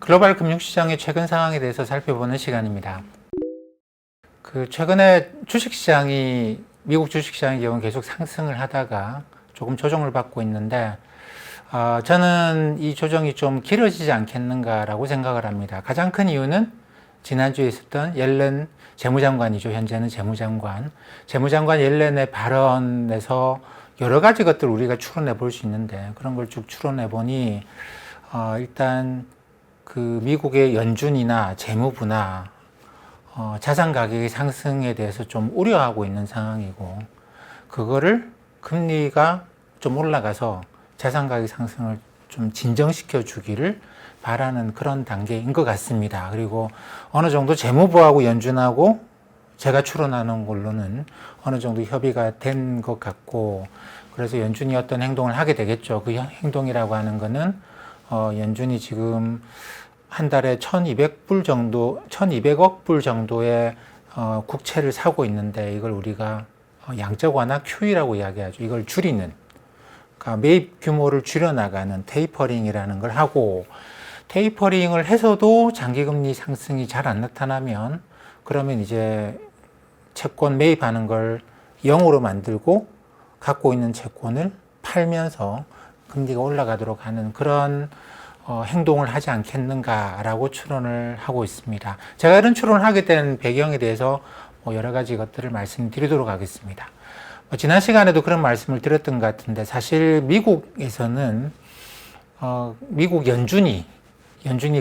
글로벌 금융시장의 최근 상황에 대해서 살펴보는 시간입니다. 최근에 주식시장이, 미국 주식시장의 경우는 계속 상승을 하다가 조금 조정을 받고 있는데, 저는 이 조정이 좀 길어지지 않겠는가라고 생각을 합니다. 가장 큰 이유는 지난주에 있었던 옐렌 재무장관이죠. 현재는 재무장관 옐렌의 발언에서 여러 가지 것들을 우리가 추론해 볼 수 있는데, 그런 걸 쭉 추론해 보니, 일단 미국의 연준이나 재무부나 자산 가격의 상승에 대해서 좀 우려하고 있는 상황이고, 그거를 금리가 좀 올라가서 자산 가격 상승을 좀 진정시켜 주기를 바라는 그런 단계인 것 같습니다. 그리고 어느 정도 재무부하고 연준하고 제가 추론하는 걸로는 어느 정도 협의가 된 것 같고, 그래서 연준이 어떤 행동을 하게 되겠죠. 그 행동이라고 하는 거는 연준이 지금 한 달에 1200억 불 정도의 국채를 사고 있는데, 이걸 우리가 양적 완화 QE라고 이야기하죠. 이걸 줄이는, 그러니까 매입 규모를 줄여나가는 테이퍼링이라는 걸 하고, 테이퍼링을 해서도 장기금리 상승이 잘 안 나타나면, 그러면 이제 채권 매입하는 걸 0으로 만들고 갖고 있는 채권을 팔면서 금리가 올라가도록 하는 그런 행동을 하지 않겠는가라고 추론을 하고 있습니다. 제가 이런 추론을 하게 된 배경에 대해서 여러 가지 것들을 말씀드리도록 하겠습니다. 지난 시간에도 그런 말씀을 드렸던 것 같은데, 사실 미국에서는 미국 연준이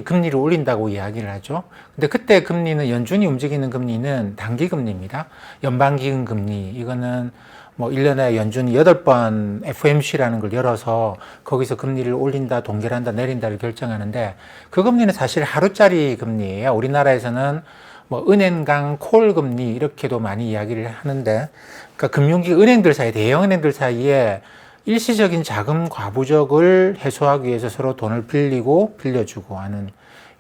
금리를 올린다고 이야기를 하죠. 근데 그때 금리는, 연준이 움직이는 금리는 단기 금리입니다. 연방기금 금리. 이거는 1년에 연준이 8번 FOMC라는 걸 열어서 거기서 금리를 올린다, 동결한다, 내린다를 결정하는데, 그 금리는 사실 하루짜리 금리예요. 우리나라에서는 은행간 콜 금리 이렇게도 많이 이야기를 하는데, 그러니까 은행들 사이, 대형 은행들 사이에 일시적인 자금 과부족을 해소하기 위해서 서로 돈을 빌리고 빌려주고 하는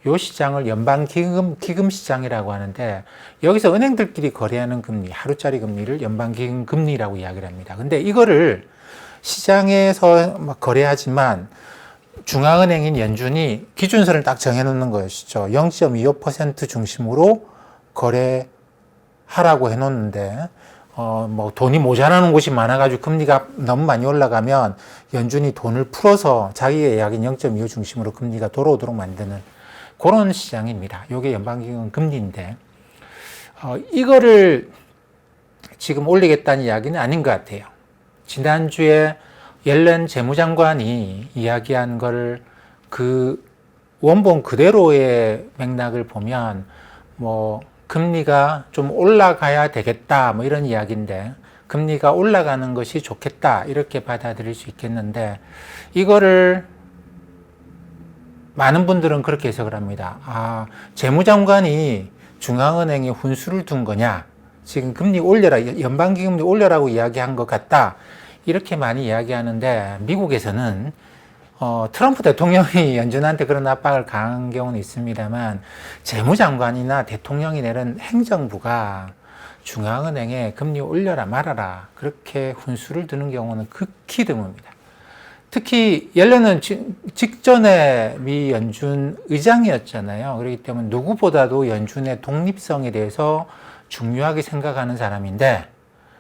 요 시장을 연방기금 시장이라고 하는데, 여기서 은행들끼리 거래하는 금리, 하루짜리 금리를 연방기금 금리라고 이야기를 합니다. 근데 이거를 시장에서 거래하지만 중앙은행인 연준이 기준선을 딱 정해놓는 것이죠. 0.25% 중심으로 거래하라고 해놓는데, 돈이 모자라는 곳이 많아가지고 금리가 너무 많이 올라가면 연준이 돈을 풀어서 자기의 예약인 0.25 중심으로 금리가 돌아오도록 만드는 그런 시장입니다. 이게 연방기금 금리인데, 이거를 지금 올리겠다는 이야기는 아닌 것 같아요. 지난주에 옐렌 재무장관이 이야기한 걸 그 원본 그대로의 맥락을 보면 금리가 좀 올라가야 되겠다 이런 이야기인데, 금리가 올라가는 것이 좋겠다 이렇게 받아들일 수 있겠는데, 이거를 많은 분들은 그렇게 해석을 합니다. 재무장관이 중앙은행에 훈수를 둔 거냐, 지금 금리 올려라, 연방기금리 올려라고 이야기한 것 같다, 이렇게 많이 이야기하는데, 미국에서는 트럼프 대통령이 연준한테 그런 압박을 가한 경우는 있습니다만, 재무장관이나 대통령이 내린 행정부가 중앙은행에 금리 올려라 말아라 그렇게 훈수를 두는 경우는 극히 드뭅니다. 특히 옐렌은 직전에 미 연준 의장이었잖아요. 그렇기 때문에 누구보다도 연준의 독립성에 대해서 중요하게 생각하는 사람인데,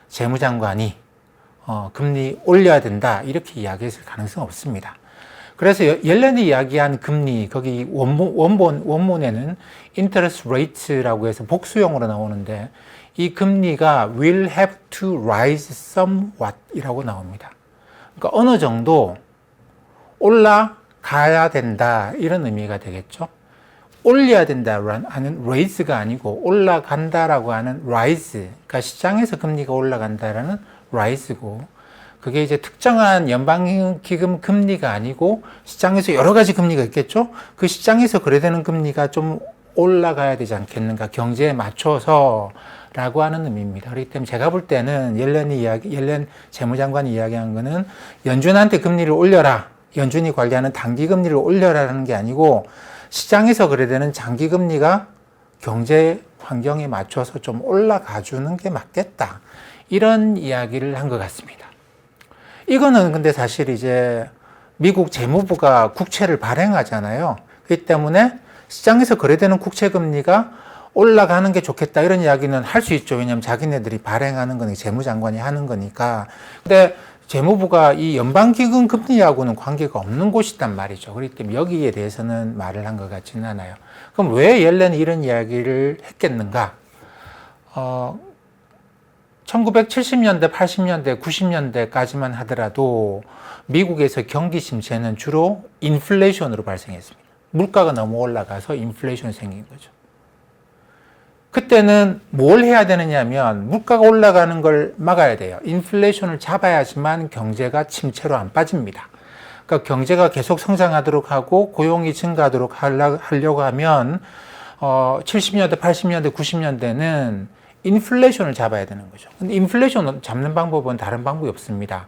재무장관이 금리 올려야 된다 이렇게 이야기했을 가능성은 없습니다. 그래서 옐렌이 이야기한 금리, 거기 원문에는 interest rate라고 해서 복수형으로 나오는데, 이 금리가 will have to rise somewhat 이라고 나옵니다. 그러니까 어느 정도 올라가야 된다 이런 의미가 되겠죠. 올려야 된다라는 raise가 아니고 올라간다라고 하는 rise, 그러니까 시장에서 금리가 올라간다라는 rise고, 그게 이제 특정한 연방기금 금리가 아니고 시장에서 여러 가지 금리가 있겠죠. 그 시장에서 거래되는 금리가 좀 올라가야 되지 않겠는가, 경제에 맞춰서 라고 하는 의미입니다. 그렇기 때문에 제가 볼 때는 옐렌 재무장관이 이야기한 거는 연준한테 금리를 올려라, 연준이 관리하는 단기 금리를 올려라라는 게 아니고, 시장에서 거래되는 장기 금리가 경제 환경에 맞춰서 좀 올라가 주는 게 맞겠다, 이런 이야기를 한 것 같습니다. 이거는 근데 사실 이제 미국 재무부가 국채를 발행하잖아요. 그렇기 때문에 시장에서 거래되는 국채 금리가 올라가는 게 좋겠다 이런 이야기는 할 수 있죠. 왜냐하면 자기네들이 발행하는 거니 재무장관이 하는 거니까. 근데 재무부가 이 연방기금 금리하고는 관계가 없는 곳이란 말이죠. 그렇기 때문에 여기에 대해서는 말을 한 것 같지는 않아요. 그럼 왜 옐렌이 이런 이야기를 했겠는가? 1970년대, 80년대, 90년대까지만 하더라도 미국에서 경기 침체는 주로 인플레이션으로 발생했습니다. 물가가 너무 올라가서 인플레이션이 생긴 거죠. 그때는 뭘 해야 되느냐면 물가가 올라가는 걸 막아야 돼요. 인플레이션을 잡아야지만 경제가 침체로 안 빠집니다. 그러니까 경제가 계속 성장하도록 하고 고용이 증가하도록 하려고 하면 70년대, 80년대, 90년대는 인플레이션을 잡아야 되는 거죠. 근데 인플레이션 잡는 방법은 다른 방법이 없습니다.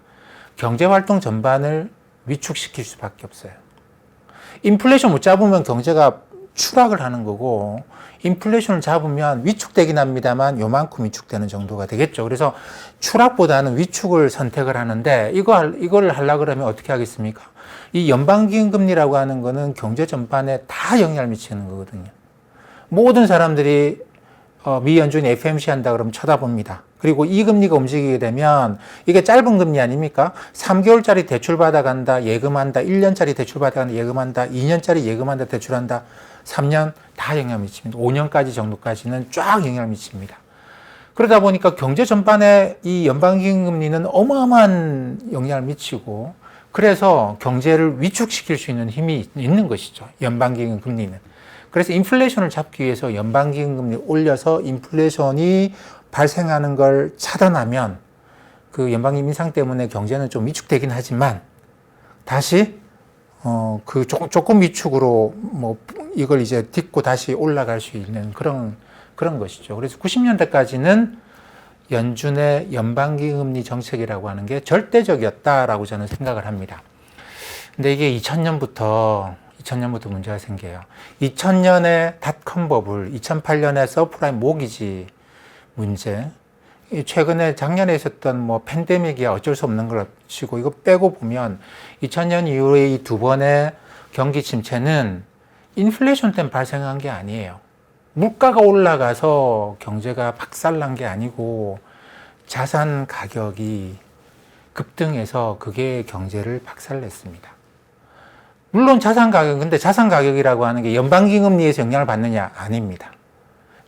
경제활동 전반을 위축시킬 수밖에 없어요. 인플레이션 못 잡으면 경제가 추락을 하는 거고 인플레이션을 잡으면 위축되긴 합니다만 요만큼 위축되는 정도가 되겠죠. 그래서 추락보다는 위축을 선택을 하는데 이걸 하려고 그러면 어떻게 하겠습니까? 이 연방기금리라고 하는 거는 경제 전반에 다 영향을 미치는 거거든요. 모든 사람들이 미 연준이 FOMC 한다 그러면 쳐다봅니다. 그리고 이 금리가 움직이게 되면 이게 짧은 금리 아닙니까? 3개월짜리 대출 받아간다, 예금한다, 1년짜리 대출 받아간다, 예금한다, 2년짜리 예금한다, 대출한다, 3년 다 영향을 미칩니다. 5년까지 정도까지는 쫙 영향을 미칩니다. 그러다 보니까 경제 전반에 이 연방기금리는 어마어마한 영향을 미치고 그래서 경제를 위축시킬 수 있는 힘이 있는 것이죠. 연방기금리는. 그래서 인플레이션을 잡기 위해서 연방기금리를 올려서 인플레이션이 발생하는 걸 차단하면 그 연방기금 인상 때문에 경제는 좀 위축되긴 하지만 다시 그 조금 위축으로 뭐 이걸 이제 딛고 다시 올라갈 수 있는 그런 것이죠. 그래서 90년대까지는 연준의 연방기금리 정책이라고 하는 게 절대적이었다라고 저는 생각을 합니다. 근데 이게 2000년부터 문제가 생겨요. 2000년에 닷컴 버블, 2008년에 서프라임 모기지 문제, 최근에 작년에 있었던 뭐 팬데믹이야 어쩔 수 없는 걸 치고 이거 빼고 보면 2000년 이후에 이 두 번의 경기 침체는 인플레이션 때문에 발생한 게 아니에요. 물가가 올라가서 경제가 박살난 게 아니고 자산 가격이 급등해서 그게 경제를 박살냈습니다. 물론 근데 자산 가격이라고 하는 게 연방기금리에서 영향을 받느냐? 아닙니다.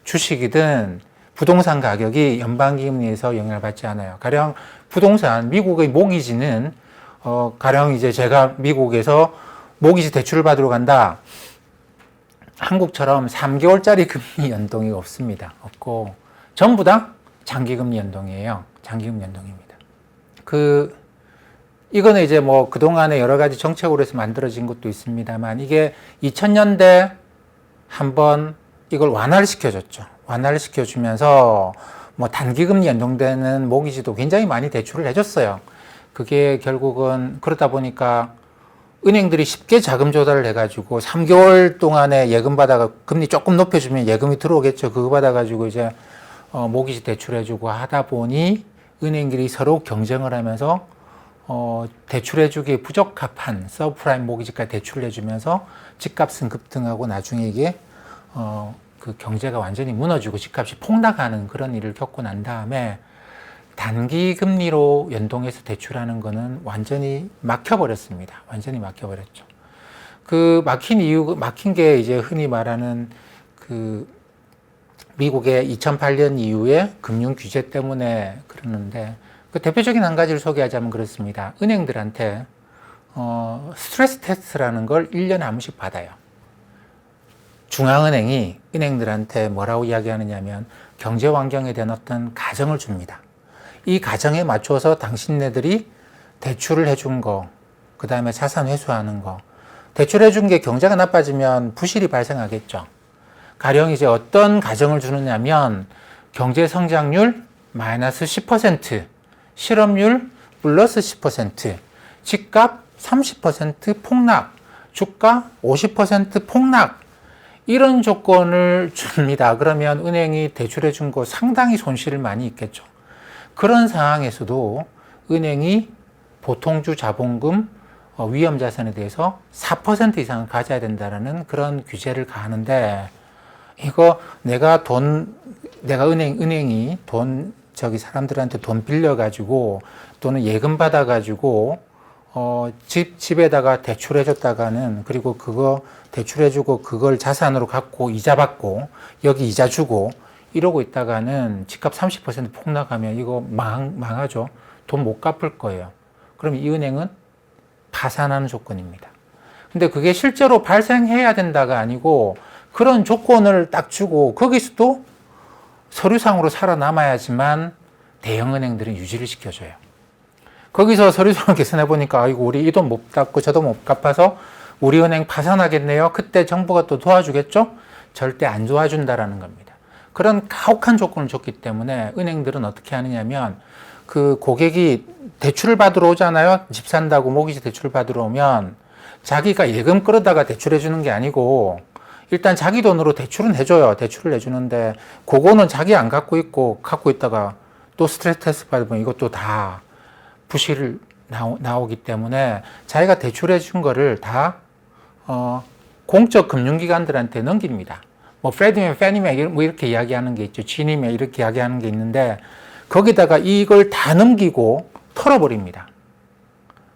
주식이든 부동산 가격이 연방기금리에서 영향을 받지 않아요. 가령 부동산, 미국의 모기지는, 가령 이제 제가 미국에서 모기지 대출을 받으러 간다. 한국처럼 3개월짜리 금리 연동이 없습니다. 없고, 전부 다 장기금리 연동이에요. 장기금리 연동입니다. 이거는 이제 뭐 그동안에 여러 가지 정책으로 해서 만들어진 것도 있습니다만 이게 2000년대 한번 이걸 완화를 시켜줬죠. 완화를 시켜주면서 뭐 단기금리 연동되는 모기지도 굉장히 많이 대출을 해줬어요. 그게 결국은 그러다 보니까 은행들이 쉽게 자금 조달을 해가지고 3개월 동안에 예금 받아가 금리 조금 높여주면 예금이 들어오겠죠. 그거 받아가지고 이제 모기지 대출해주고 하다 보니 은행들이 서로 경쟁을 하면서 대출해주기에 부적합한 서브프라임 모기지까지 대출을 해주면서 집값은 급등하고 나중에 이게 그 경제가 완전히 무너지고 집값이 폭락하는 그런 일을 겪고 난 다음에 단기 금리로 연동해서 대출하는 거는 완전히 막혀버렸습니다. 완전히 막혀버렸죠. 그 막힌 게 이제 흔히 말하는 그 미국의 2008년 이후에 금융 규제 때문에 그러는데 그 대표적인 한 가지를 소개하자면 그렇습니다. 은행들한테 스트레스 테스트라는 걸 1년에 한 번씩 받아요. 중앙은행이 은행들한테 뭐라고 이야기하느냐면 경제 환경에 대한 어떤 가정을 줍니다. 이 가정에 맞춰서 당신네들이 대출을 해준 거, 그 다음에 자산 회수하는 거, 대출해준 게 경제가 나빠지면 부실이 발생하겠죠. 가령 이제 어떤 가정을 주느냐면 경제 성장률 마이너스 10%, 실업률 플러스 10%, 집값 30% 폭락, 주가 50% 폭락, 이런 조건을 줍니다. 그러면 은행이 대출해 준 거 상당히 손실을 많이 입겠죠. 그런 상황에서도 은행이 보통주 자본금 위험 자산에 대해서 4% 이상을 가져야 된다라는 그런 규제를 가하는데, 이거 내가 은행이 사람들한테 돈 빌려가지고 또는 예금 받아가지고 집에다가 대출해줬다가는, 그리고 그거 대출해주고 그걸 자산으로 갖고 이자 받고 여기 이자 주고 이러고 있다가는 집값 30% 폭락하면 이거 망하죠. 돈 못 갚을 거예요. 그럼 이 은행은 파산하는 조건입니다. 근데 그게 실제로 발생해야 된다가 아니고 그런 조건을 딱 주고 거기서도 서류상으로 살아남아야지만 대형은행들은 유지를 시켜줘요. 거기서 서류상을 계산해 보니까 아이고 우리 이 돈 못 갚고 저 돈 못 갚아서 우리 은행 파산하겠네요. 그때 정부가 또 도와주겠죠? 절대 안 도와준다라는 겁니다. 그런 가혹한 조건을 줬기 때문에 은행들은 어떻게 하느냐면, 그 고객이 대출을 받으러 오잖아요. 집 산다고 모기지 대출을 받으러 오면 자기가 예금 끌어다가 대출해 주는 게 아니고 일단 자기 돈으로 대출은 해줘요. 대출을 해주는데 그거는 자기 안 갖고 있고 갖고 있다가 또 스트레스 테스트 받으면 이것도 다 부실 나오기 때문에 자기가 대출해 준 거를 다 공적 금융기관들한테 넘깁니다. 뭐 프레디맥, 패니맥 뭐 이렇게 이야기하는 게 있죠. 지니맥 이렇게 이야기하는 게 있는데 거기다가 이걸 다 넘기고 털어버립니다.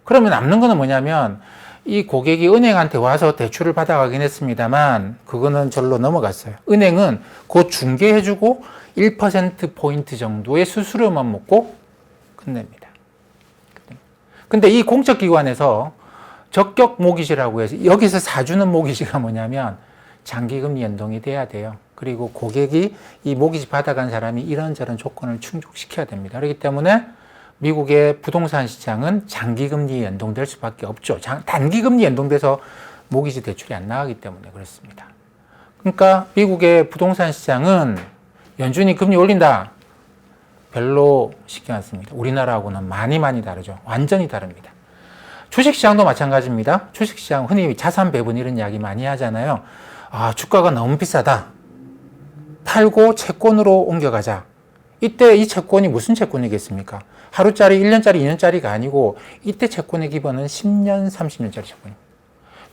그러면 남는 거는 뭐냐면 이 고객이 은행한테 와서 대출을 받아가긴 했습니다만 그거는 절로 넘어갔어요. 은행은 그 중개해주고 1%포인트 정도의 수수료만 먹고 끝냅니다. 근데 이 공적기관에서 적격 모기지라고 해서 여기서 사주는 모기지가 뭐냐면 장기금리 연동이 돼야 돼요. 그리고 고객이 이 모기지 받아간 사람이 이런저런 조건을 충족시켜야 됩니다. 그렇기 때문에 미국의 부동산 시장은 장기금리 연동될 수밖에 없죠. 단기금리 연동돼서 모기지 대출이 안 나가기 때문에 그렇습니다. 그러니까 미국의 부동산 시장은 연준이 금리 올린다. 별로 신경 안 씁니다. 우리나라하고는 많이 다르죠. 완전히 다릅니다. 주식시장도 마찬가지입니다. 주식시장 흔히 자산 배분 이런 이야기 많이 하잖아요. 아, 주가가 너무 비싸다. 팔고 채권으로 옮겨가자. 이때 이 채권이 무슨 채권이겠습니까? 하루짜리, 1년짜리, 2년짜리가 아니고 이때 채권의 기본은 10년, 30년짜리 채권입니다.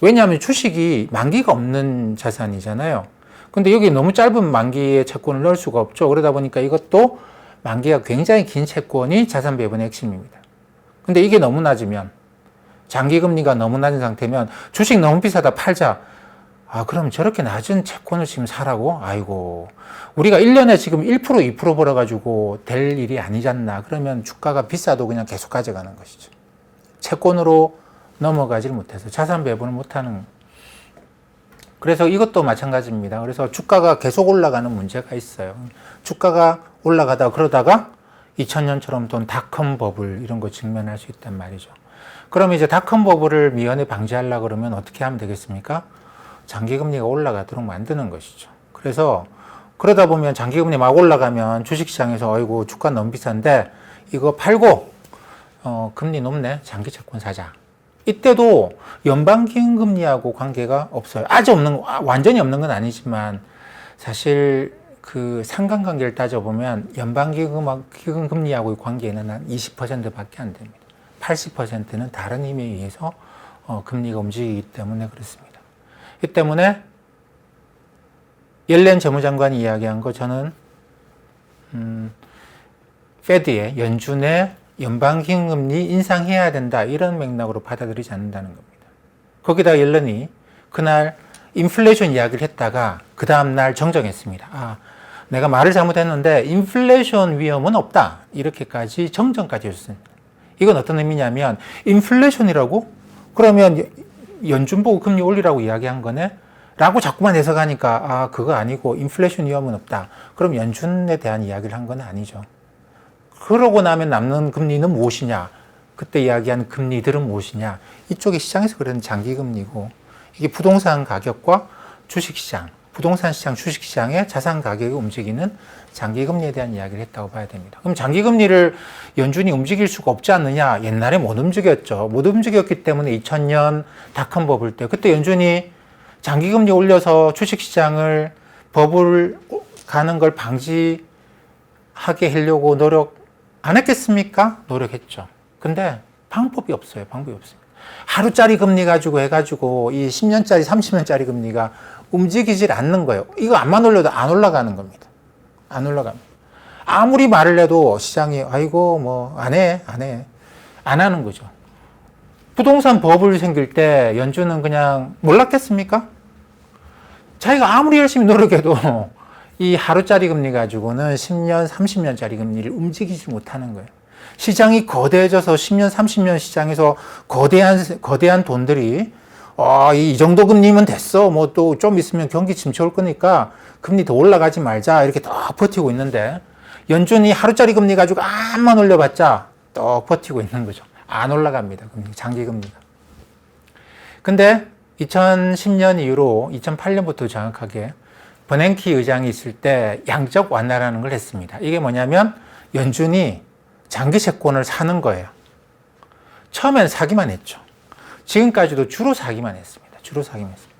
왜냐하면 주식이 만기가 없는 자산이잖아요. 근데 여기 너무 짧은 만기의 채권을 넣을 수가 없죠. 그러다 보니까 이것도 만기가 굉장히 긴 채권이 자산 배분의 핵심입니다. 근데 이게 너무 낮으면, 장기금리가 너무 낮은 상태면 주식 너무 비싸다 팔자. 아, 그럼 저렇게 낮은 채권을 지금 사라고? 아이고, 우리가 1년에 지금 1%, 2% 벌어가지고 될 일이 아니잖나. 그러면 주가가 비싸도 그냥 계속 가져가는 것이죠. 채권으로 넘어가질 못해서 자산 배분을 못하는. 그래서 이것도 마찬가지입니다. 그래서 주가가 계속 올라가는 문제가 있어요. 주가가 올라가다가 그러다가 2000년처럼 또 닷컴 버블 이런 거 직면할 수 있단 말이죠. 그러면 이제 닷컴 버블을 미연에 방지하려고 그러면 어떻게 하면 되겠습니까? 장기금리가 올라가도록 만드는 것이죠. 그래서 그러다 보면 장기금리 막 올라가면 주식시장에서 아이고 주가 너무 비싼데 이거 팔고 금리 높네 장기채권 사자. 이때도 연방기금리하고 관계가 없어요. 아주 완전히 없는 건 아니지만 사실 그 상관관계를 따져보면 연방기금리하고의 관계는 한 20%밖에 안 됩니다. 80%는 다른 힘에 의해서 금리가 움직이기 때문에 그렇습니다. 이 때문에 옐렌 재무장관이 이야기한 거 저는 페드의 연준의 연방기금리 인상해야 된다 이런 맥락으로 받아들이지 않는다는 겁니다. 거기다 옐런이 그날 인플레이션 이야기를 했다가 그 다음날 정정했습니다. 아, 내가 말을 잘못했는데 인플레이션 위험은 없다 이렇게까지 정정까지 했습니다. 이건 어떤 의미냐면 인플레이션이라고? 그러면 연준 보고 금리 올리라고 이야기한 거네? 라고 자꾸만 해석하니까 아 그거 아니고 인플레이션 위험은 없다. 그럼 연준에 대한 이야기를 한 건 아니죠. 그러고 나면 남는 금리는 무엇이냐? 그때 이야기한 금리들은 무엇이냐? 이쪽이 시장에서 그러는 장기금리고 이게 부동산 가격과 주식시장, 부동산 시장, 주식시장의 자산 가격이 움직이는 장기금리에 대한 이야기를 했다고 봐야 됩니다. 그럼 장기금리를 연준이 움직일 수가 없지 않느냐? 옛날에 못 움직였죠. 못 움직였기 때문에 2000년 닷컴 버블 때 그때 연준이 장기금리 올려서 주식시장을 버블 가는 걸 방지하게 하려고 노력 안 했겠습니까? 노력했죠. 근데 방법이 없어요. 방법이 없습니다. 하루짜리 금리 가지고 해가지고 이 10년짜리, 30년짜리 금리가 움직이질 않는 거예요. 이거 안만 올려도 안 올라가는 겁니다. 안 올라갑니다. 아무리 말을 해도 시장이 아이고 뭐 안 해. 안 하는 거죠. 부동산 버블 생길 때 연준은 그냥 몰랐겠습니까? 자기가 아무리 열심히 노력해도 이 하루짜리 금리 가지고는 10년, 30년짜리 금리를 움직이지 못하는 거예요. 시장이 거대해져서 10년, 30년 시장에서 거대한 돈들이 이 정도 금리면 됐어. 뭐 또 좀 있으면 경기 침체 올 거니까 금리 더 올라가지 말자. 이렇게 딱 버티고 있는데 연준이 하루짜리 금리 가지고 암만 올려봤자 떡 버티고 있는 거죠. 안 올라갑니다. 금리, 장기 금리가. 근데 2010년 이후로 2008년부터 정확하게 버냉키 의장이 있을 때 양적 완화라는 걸 했습니다. 이게 뭐냐면 연준이 장기 채권을 사는 거예요. 처음엔 사기만 했죠. 지금까지도 주로 사기만 했습니다. 주로 사기만 했습니다.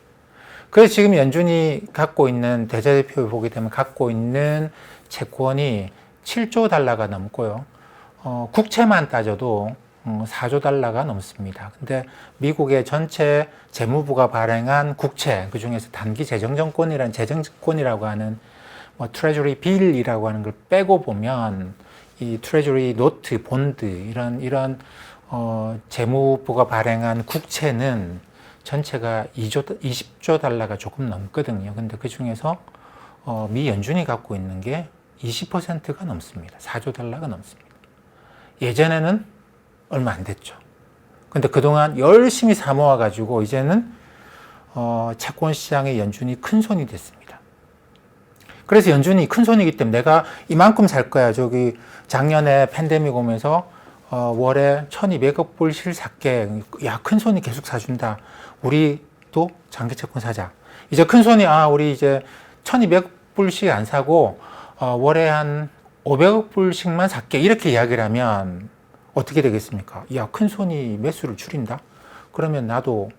그래서 지금 연준이 갖고 있는 대자대표를 보게 되면 갖고 있는 채권이 7조 달러가 넘고요. 국채만 따져도 4조 달러가 넘습니다. 근데 미국의 전체 재무부가 발행한 국채, 그 중에서 단기 재정정권이라는 재정권이라고 하는 트레저리 빌이라고 하는 걸 빼고 보면 이 트레저리 노트, 본드 이런 재무부가 발행한 국채는 전체가 20조 달러가 조금 넘거든요. 근데 그 중에서 미 연준이 갖고 있는 게 20%가 넘습니다. 4조 달러가 넘습니다. 예전에는 얼마 안 됐죠. 근데 그동안 열심히 사모아가지고 이제는 채권 시장의 연준이 큰 손이 됐습니다. 그래서 연준이 큰 손이기 때문에 내가 이만큼 살 거야. 저기 작년에 팬데믹 오면서 월에 1200억 불씩 샀게. 야, 큰 손이 계속 사준다. 우리도 장기 채권 사자. 이제 큰 손이 우리 이제 1200억 불씩 안 사고 월에 한 500억 불씩만 살게. 이렇게 이야기를 하면 어떻게 되겠습니까? 야, 큰 손이 매수를 줄인다? 그러면 나도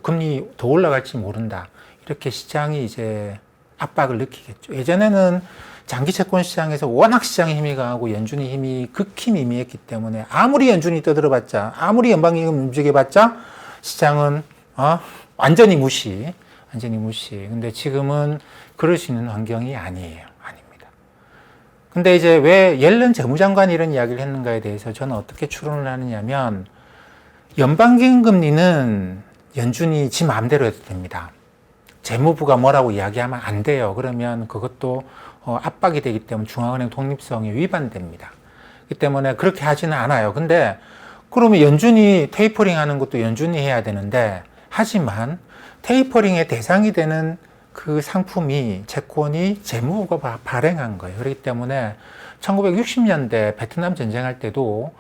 금리 더 올라갈지 모른다. 이렇게 시장이 이제 압박을 느끼겠죠. 예전에는 장기 채권 시장에서 워낙 시장의 힘이 강하고 연준의 힘이 극히 미미했기 때문에 아무리 연준이 떠들어봤자, 아무리 연방기금 움직여봤자 시장은 완전히 무시. 근데 지금은 그럴 수 있는 환경이 아니에요. 근데 이제 왜 옐런 재무장관이 이런 이야기를 했는가에 대해서 저는 어떻게 추론을 하느냐면 연방기금 금리는 연준이 지 마음대로 해도 됩니다. 재무부가 뭐라고 이야기하면 안 돼요. 그러면 그것도 압박이 되기 때문에 중앙은행 독립성에 위반됩니다. 그렇기 때문에 그렇게 하지는 않아요. 근데 그러면 연준이 테이퍼링 하는 것도 연준이 해야 되는데 하지만 테이퍼링의 대상이 되는 그 상품이 채권이 재무부가 발행한 거예요. 그렇기 때문에 1960년대 베트남 전쟁할 때도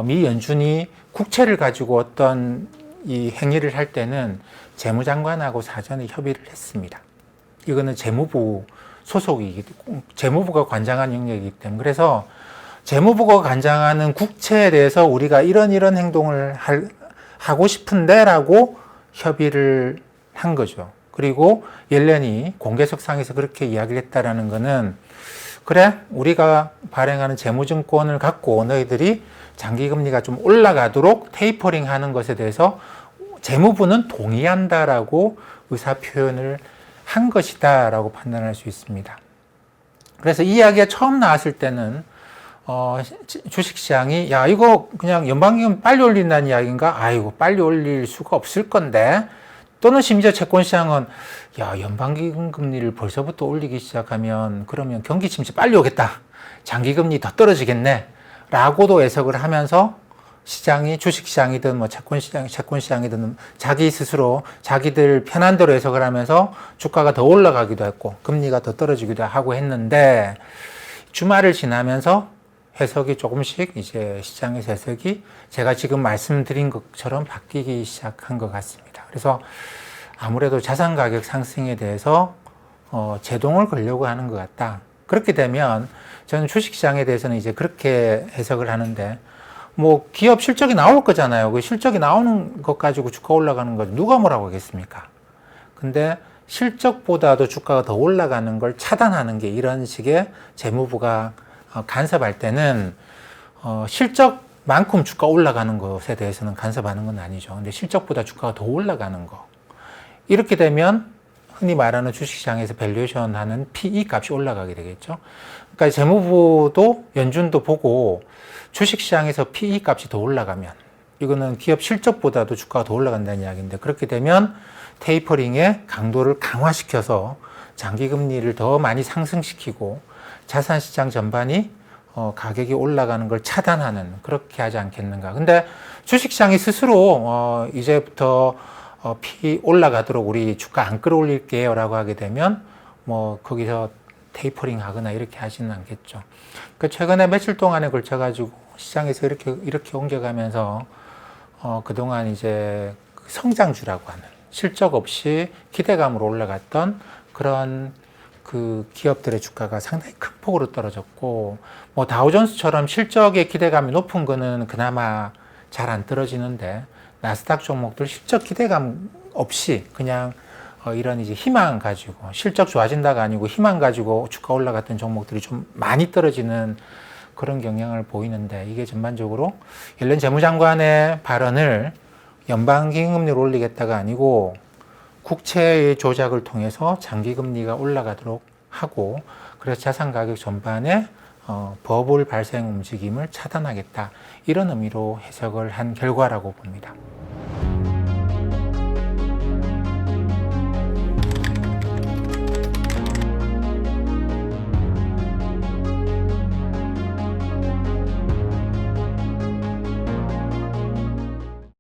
미 연준이 국채를 가지고 어떤 이 행위를 할 때는 재무장관하고 사전에 협의를 했습니다. 이거는 재무부 재무부가 관장한 영역이기 때문에. 그래서 재무부가 관장하는 국채에 대해서 우리가 이런 행동을 하고 싶은데 라고 협의를 한 거죠. 그리고 옐렌이 공개석상에서 그렇게 이야기를 했다라는 거는 그래, 우리가 발행하는 재무증권을 갖고 너희들이 장기금리가 좀 올라가도록 테이퍼링 하는 것에 대해서 재무부는 동의한다라고 의사표현을 한 것이다 라고 판단할 수 있습니다. 그래서 이 이야기가 처음 나왔을 때는 주식시장이 야, 이거 그냥 연방기금 빨리 올린다는 이야기인가? 아이고, 빨리 올릴 수가 없을 건데. 또는 심지어 채권시장은 야, 연방기금 금리를 벌써부터 올리기 시작하면 그러면 경기 침체 빨리 오겠다. 장기금리 더 떨어지겠네. 라고도 해석을 하면서 시장이 주식시장이든 뭐 채권시장이든 자기 스스로 자기들 편한 대로 해석을 하면서 주가가 더 올라가기도 했고 금리가 더 떨어지기도 하고 했는데 주말을 지나면서 해석이 조금씩 이제 시장에서 해석이 제가 지금 말씀드린 것처럼 바뀌기 시작한 것 같습니다. 그래서 아무래도 자산 가격 상승에 대해서 제동을 걸려고 하는 것 같다. 그렇게 되면 저는 주식시장에 대해서는 이제 그렇게 해석을 하는데 뭐 기업 실적이 나올 거잖아요. 그 실적이 나오는 것 가지고 주가 올라가는 거 누가 뭐라고 하겠습니까? 근데 실적보다도 주가가 더 올라가는 걸 차단하는 게 이런 식의 재무부가 간섭할 때는 실적 만큼 주가 올라가는 것에 대해서는 간섭하는 건 아니죠. 근데 실적보다 주가가 더 올라가는 거. 이렇게 되면 흔히 말하는 주식시장에서 밸류에이션 하는 PE 값이 올라가게 되겠죠. 그러니까 재무부도 연준도 보고 주식시장에서 PE 값이 더 올라가면 이거는 기업 실적보다도 주가가 더 올라간다는 이야기인데, 그렇게 되면 테이퍼링의 강도를 강화시켜서 장기금리를 더 많이 상승시키고 자산시장 전반이 가격이 올라가는 걸 차단하는, 그렇게 하지 않겠는가. 근데 주식시장이 스스로 이제부터 PE 올라가도록 우리 주가 안 끌어올릴게요 라고 하게 되면 뭐 거기서 테이퍼링 하거나 이렇게 하지는 않겠죠. 그 최근에 며칠 동안에 걸쳐가지고 시장에서 이렇게 옮겨가면서 그동안 이제 성장주라고 하는, 실적 없이 기대감으로 올라갔던 그런 그 기업들의 주가가 상당히 큰 폭으로 떨어졌고, 뭐 다우존스처럼 실적의 기대감이 높은 거는 그나마 잘 안 떨어지는데, 나스닥 종목들 실적 기대감 없이 그냥 이런 이제 희망 가지고, 실적 좋아진다가 아니고 희망 가지고 주가 올라갔던 종목들이 좀 많이 떨어지는 그런 경향을 보이는데, 이게 전반적으로 옐런 재무장관의 발언을 연방기금리를 올리겠다가 아니고 국채의 조작을 통해서 장기금리가 올라가도록 하고, 그래서 자산가격 전반에 버블 발생 움직임을 차단하겠다, 이런 의미로 해석을 한 결과라고 봅니다.